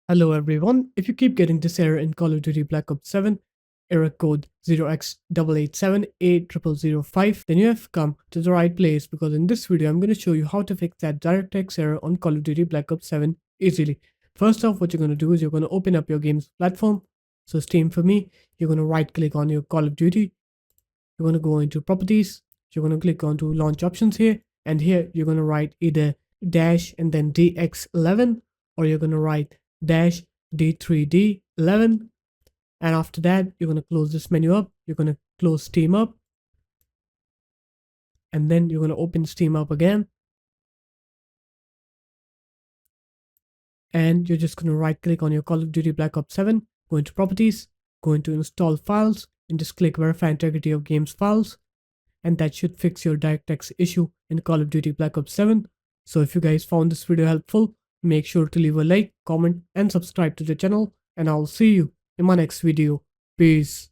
Hello everyone, if you keep getting this error in Call of Duty Black Ops 7, error code 0x887A0005, then you have come to the right place because in this video I'm going to show you how to fix that DirectX error on Call of Duty Black Ops 7 easily. First off, what you're going to do is you're going to open up your game's platform. So Steam for me, you're going to right click on your Call of Duty, you're going to go into properties, you're going to click onto launch options here, and here you're going to write either dash and then DX11, or you're going to write dash D3D11, and after that you're going to close this menu up, you're going to close Steam up, and then you're going to open Steam up again, and you're just going to right click on your Call of Duty Black Ops 7, go into properties, go into install files, and just click verify integrity of games files, and that should fix your DirectX issue in Call of Duty Black Ops 7. So if you guys found this video helpful, make sure to leave a like, comment, and subscribe to the channel, and I'll see you in my next video. Peace.